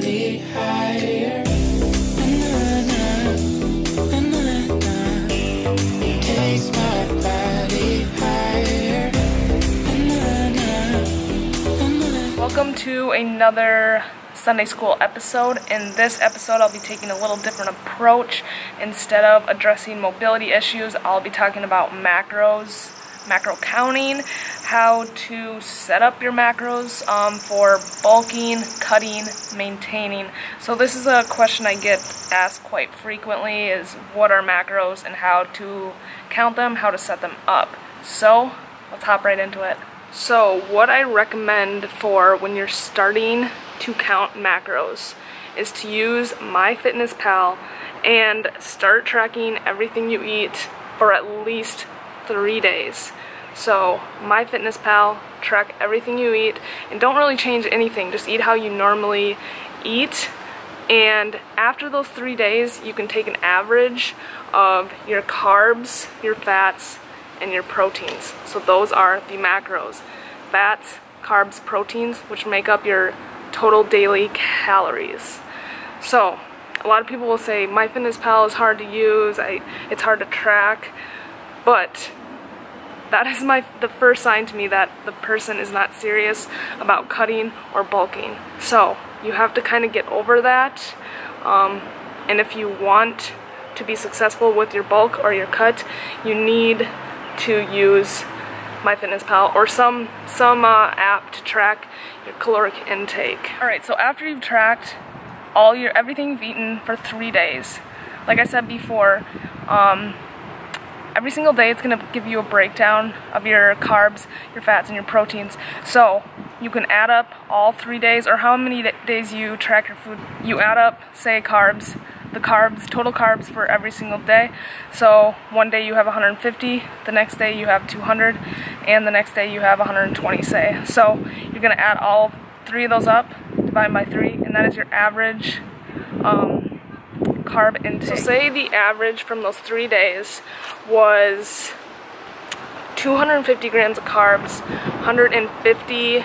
body higher. Takes my body higher. Welcome to another Sunday school episode. In this episode, I'll be taking a little different approach. Instead of addressing mobility issues, I'll be talking about macros, macro counting, how to set up your macros for bulking, cutting, maintaining. So this is a question I get asked quite frequently, is what are macros and how to count them, how to set them up. So let's hop right into it. So what I recommend for when you're starting to count macros is to use MyFitnessPal and start tracking everything you eat for at least 3 days. So MyFitnessPal, track everything you eat and don't really change anything, just eat how you normally eat. And after those 3 days, you can take an average of your carbs, your fats, and your proteins. So those are the macros: fats, carbs, proteins, which make up your total daily calories. So a lot of people will say MyFitnessPal is hard to use, it's hard to track, but that is the first sign to me that the person is not serious about cutting or bulking. So you have to kind of get over that, and if you want to be successful with your bulk or your cut, you need to use MyFitnessPal or some app to track your caloric intake. Alright, so after you've tracked everything you've eaten for 3 days, like I said before, every single day it's going to give you a breakdown of your carbs, your fats, and your proteins. So you can add up all 3 days, or how many days you track your food. You add up, say, total carbs for every single day. So one day you have 150, the next day you have 200, and the next day you have 120, say. So you're going to add all 3 of those up, divide by 3, and that is your average carb intake. So say the average from those 3 days was 250 grams of carbs, 150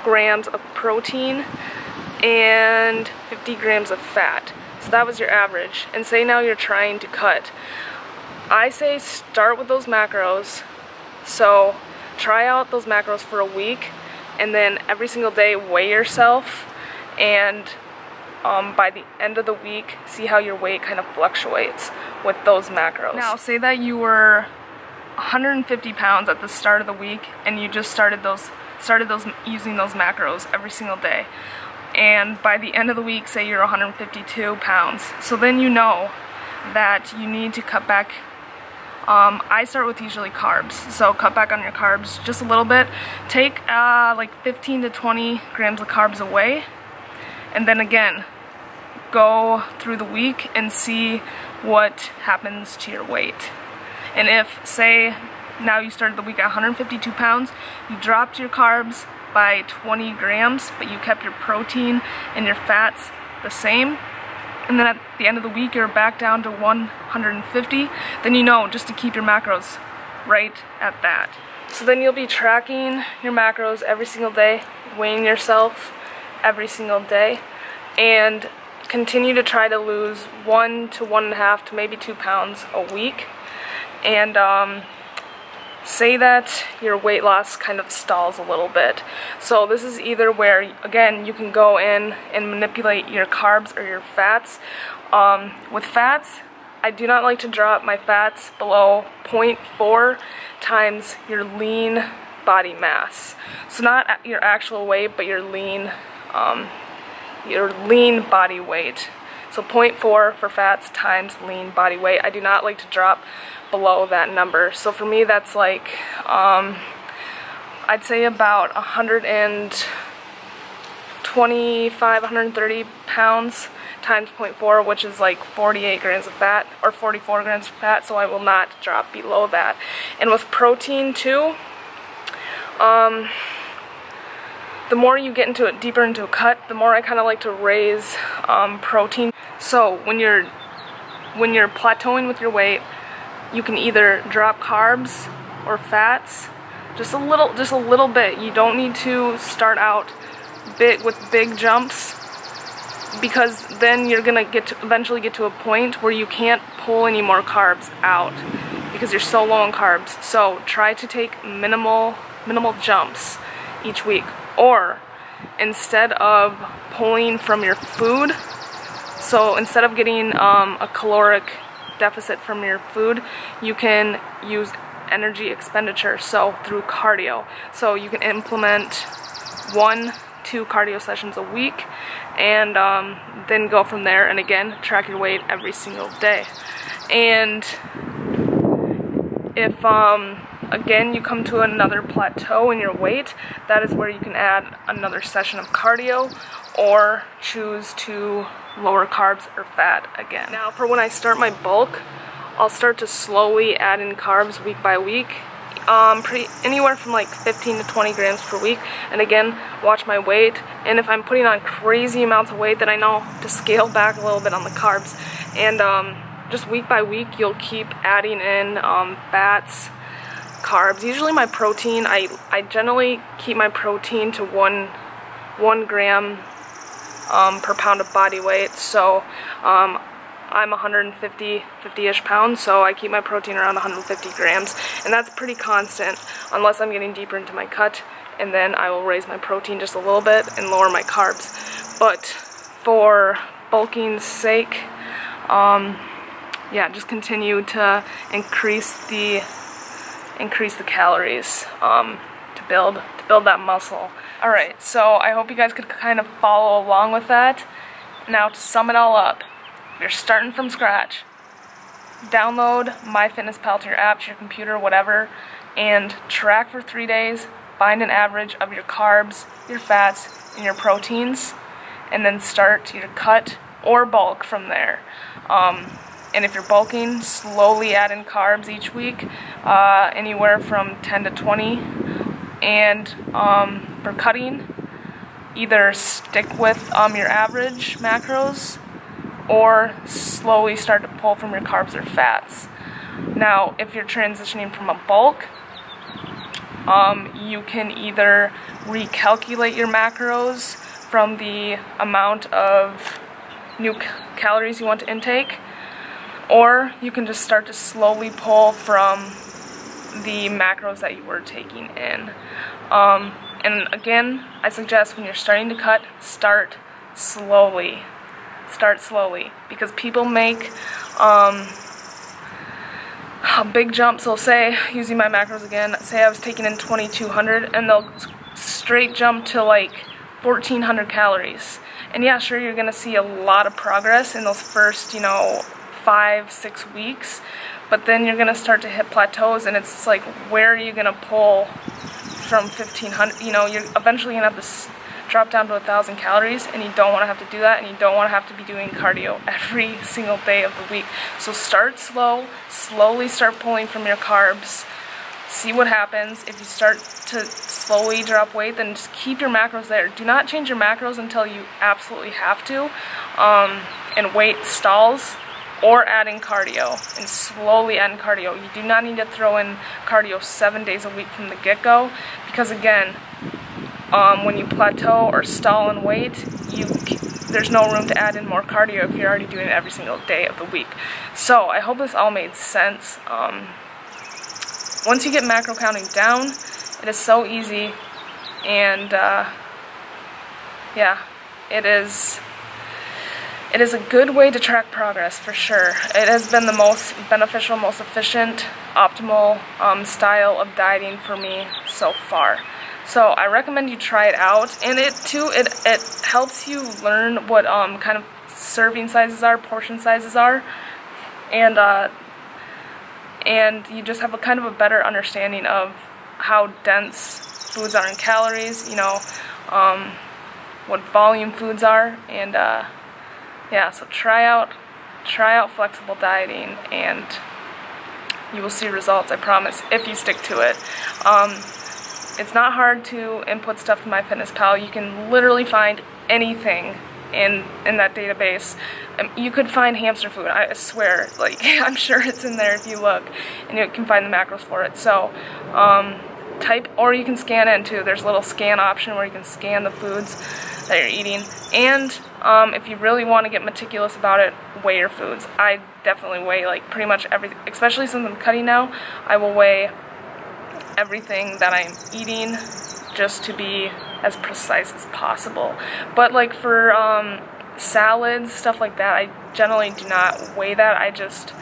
grams of protein, and 50 grams of fat. So that was your average. And say now you're trying to cut. I say start with those macros. So try out those macros for a week, and then every single day weigh yourself, and by the end of the week, see how your weight kind of fluctuates with those macros. Now, say that you were 150 pounds at the start of the week, and you just started using those macros every single day. And by the end of the week, say you're 152 pounds. So then you know that you need to cut back. I start with usually carbs, so cut back on your carbs just a little bit. Take like 15 to 20 grams of carbs away, and then again, go through the week and see what happens to your weight. And if, say, now you started the week at 152 pounds, you dropped your carbs by 20 grams, but you kept your protein and your fats the same, and then at the end of the week you're back down to 150, then you know just to keep your macros right at that. So then you'll be tracking your macros every single day, weighing yourself every single day, and continue to try to lose 1 to 1.5 to maybe 2 pounds a week. And say that your weight loss kind of stalls a little bit. So this is either where, again, you can go in and manipulate your carbs or your fats. With fats, I do not like to drop my fats below 0.4 times your lean body mass. So not your actual weight, but your lean body weight. So 0.4 for fats times lean body weight. I do not like to drop below that number. So for me, that's like I'd say about 125, 130 pounds times 0.4, which is like 48 grams of fat or 44 grams of fat. So I will not drop below that. And with protein too, the more you get into it, deeper into a cut, the more I kind of like to raise protein. So when you're plateauing with your weight, you can either drop carbs or fats just a little bit. You don't need to start out with big jumps. because then you're gonna eventually get to a point where you can't pull any more carbs out because you're so low on carbs. So try to take minimal jumps each week, or instead of pulling from your food, so instead of getting a caloric deficit from your food, you can use energy expenditure, so through cardio. So you can implement 1-2 cardio sessions a week, and then go from there, and again, track your weight every single day. And if again you come to another plateau in your weight, that is where you can add another session of cardio, or choose to lower carbs or fat again. Now for when I start my bulk, I'll start to slowly add in carbs week by week, anywhere from like 15 to 20 grams per week, and again, watch my weight, and if I'm putting on crazy amounts of weight, then I know to scale back a little bit on the carbs. And just week by week, you'll keep adding in fats, carbs. Usually my protein, I generally keep my protein to 1 gram per pound of body weight. So I'm 50-ish pounds, so I keep my protein around 150 grams, and that's pretty constant unless I'm getting deeper into my cut, and then I will raise my protein just a little bit and lower my carbs. But for bulking's sake, yeah, just continue to increase the calories to build that muscle. Alright, so I hope you guys could kind of follow along with that. Now to sum it all up, if you're starting from scratch, download MyFitnessPal to your app, to your computer, whatever, and track for 3 days, find an average of your carbs, your fats, and your proteins, and then start your cut or bulk from there. And if you're bulking, slowly add in carbs each week, anywhere from 10 to 20. And for cutting, either stick with your average macros, or slowly start to pull from your carbs or fats. Now, if you're transitioning from a bulk, you can either recalculate your macros from the amount of new calories you want to intake, or you can just start to slowly pull from the macros that you were taking in. And again, I suggest when you're starting to cut, start slowly. Start slowly, because people make big jumps. So say, using my macros again, say I was taking in 2200, and they'll straight jump to like 1400 calories. And yeah, sure, you're gonna see a lot of progress in those first, 5-6 weeks, but then you're gonna start to hit plateaus, and it's like, where are you gonna pull from 1500? You're eventually gonna have to drop down to 1,000 calories, and you don't want to have to do that, and you don't want to have to be doing cardio every single day of the week. So start slow, slowly start pulling from your carbs, see what happens. If you start to slowly drop weight, then just keep your macros there. Do not change your macros until you absolutely have to, and weight stalls, or adding cardio, and slowly add in cardio. You do not need to throw in cardio 7 days a week from the get-go, because again, when you plateau or stall in weight, there's no room to add in more cardio if you're already doing it every single day of the week. So I hope this all made sense. Once you get macro counting down, it is so easy, and yeah, it is a good way to track progress for sure. It has been the most beneficial, most efficient, optimal style of dieting for me so far. So I recommend you try it out, and it helps you learn what kind of serving sizes are, portion sizes are, and you just have a kind of a better understanding of how dense foods are in calories, what volume foods are, and yeah, so try out flexible dieting, and you will see results, I promise, if you stick to it. It's not hard to input stuff to MyFitnessPal. You can literally find anything in that database. You could find hamster food, I swear. Like, I'm sure it's in there if you look, and you can find the macros for it. So type, or you can scan in too. There's a little scan option where you can scan the foods that you're eating. And if you really want to get meticulous about it, weigh your foods. I definitely weigh like pretty much everything, especially since I'm cutting now. I will weigh everything that I'm eating just to be as precise as possible. But like for salads, stuff like that, I generally do not weigh that. I just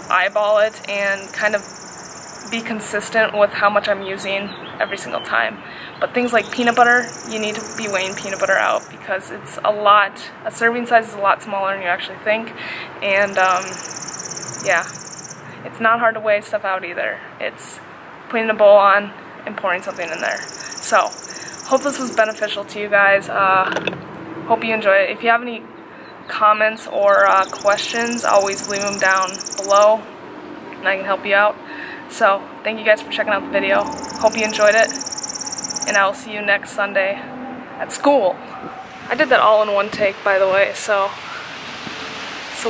eyeball it and kind of be consistent with how much I'm using every single time. But things like peanut butter, you need to be weighing peanut butter out because it's a serving size is a lot smaller than you actually think. And yeah, it's not hard to weigh stuff out either. It's putting a bowl on and pouring something in there. So, hope this was beneficial to you guys. Hope you enjoy it. If you have any comments or questions, always leave them down below and I can help you out. So, thank you guys for checking out the video. Hope you enjoyed it, and I will see you next Sunday at school. I did that all in one take, by the way, so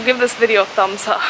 give this video a thumbs up.